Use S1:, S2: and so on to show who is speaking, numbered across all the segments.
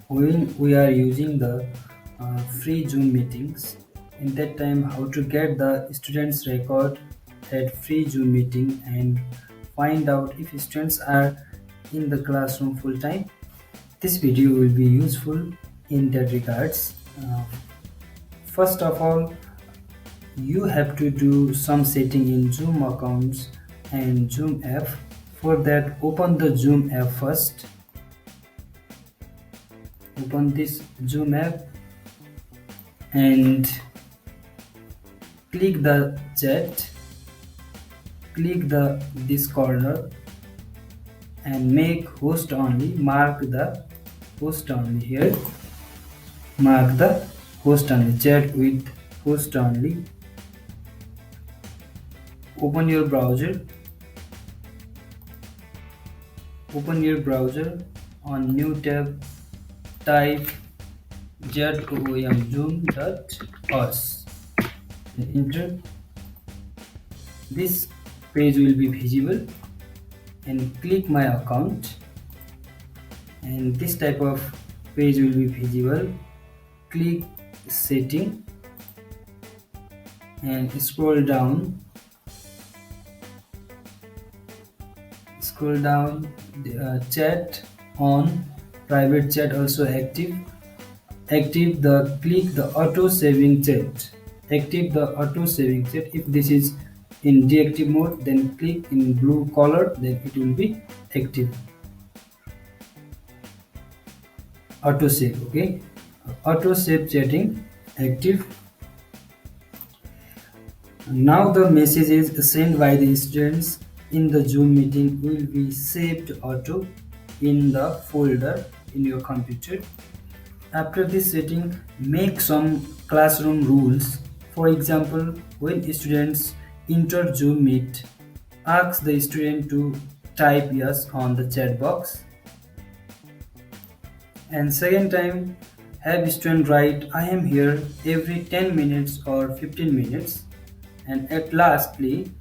S1: when we are using the free Zoom meetings. In that time, how to get the students record at free Zoom meeting and find out if students are in the classroom full time. This video will be useful in that regards. First of all, you have to do some setting in Zoom accounts and Zoom app. For that, open the Zoom app first. Open this Zoom app and click the chat, click the this corner and make host only. Mark the host only here. Mark the host only. Chat with host only. Open your browser. Open your browser. On new tab, type zoom.us. Enter. This page will be visible and click my account, and this type of page will be visible. Click setting and scroll down. Chat on, private chat also active. Click the auto saving chat. Active the auto saving chat. If this is in deactive mode, then click in blue color, then it will be active. Auto save. Okay, auto save chatting active. Now the messages sent by the students in the Zoom meeting will be saved auto in the folder in your computer. After this setting, make some classroom rules. For example, when students enter Zoom Meet, ask the student to type yes on the chat box. And second time, have student write I am here every 10 minutes or 15 minutes. And at lastly,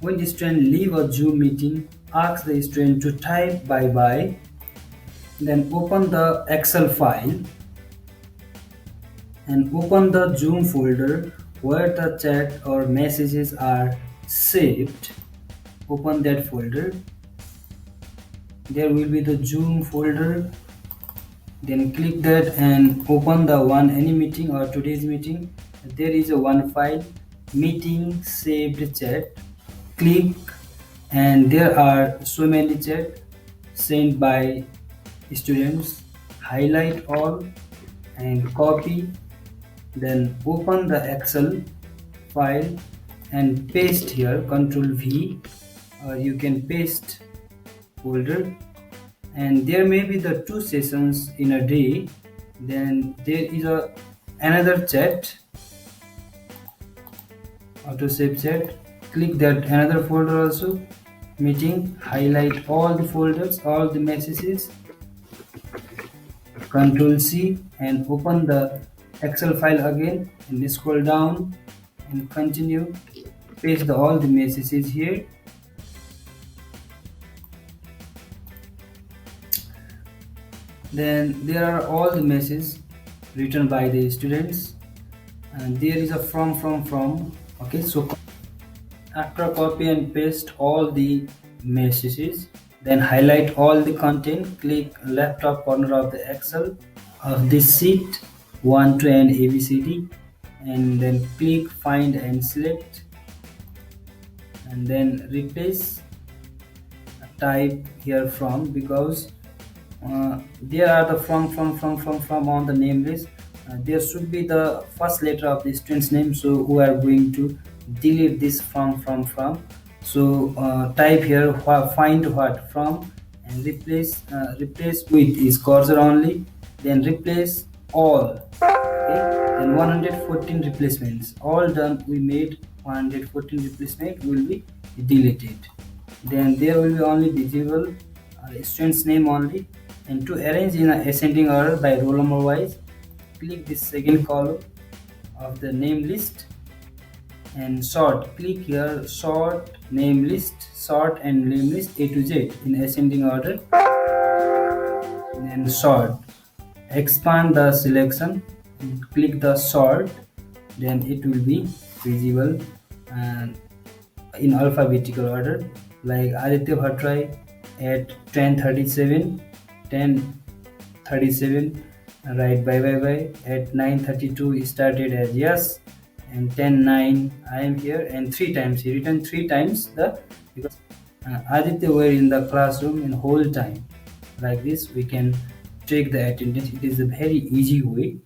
S1: when the student leave a Zoom meeting, ask the student to type bye bye. Then open the Excel file and open the Zoom folder where the chat or messages are saved. Open that folder. There will be the Zoom folder. Then click that and open the one any meeting or today's meeting. There is a one file, meeting saved chat. Click and there are so many chat sent by students. Highlight all and copy. Then open the Excel file and paste here, Ctrl V, or you can paste folder. And there may be the 2 sessions in a day. Then there is another chat, auto save chat. Click that another folder also, meeting. Highlight all the folders, all the messages. Ctrl C and open the Excel file again and scroll down and continue. Paste all the messages here. Then there are all the messages written by the students, and there is a from. Okay, so after copy and paste all the messages, then highlight all the content. Click left top corner of the Excel of this sheet 1 to n ABCD, and then click find and select, and then replace. Type here from, because there are the from on the name list. There should be the first letter of the student's name, so we are going to delete this from. So type here find what from and replace with is cursor only, then replace all. Okay, then 114 replacements all done. We made 114 replacement will be deleted. Then there will be only visible student's name only. And to arrange in a ascending order by roll number wise, click this second column of the name list and sort. Click here sort name list, sort and name list A to Z in ascending order, and sort. expand the selection, click the sort, then it will be visible and in alphabetical order, like Aditya Bhattrai at 10:37, 10:37 write bye bye bye. At 9:32 started as yes, and 10:09 I am here, and three times he written three times the, because Aditya were in the classroom in whole time. Like this we can check the attendance. It is a very easy way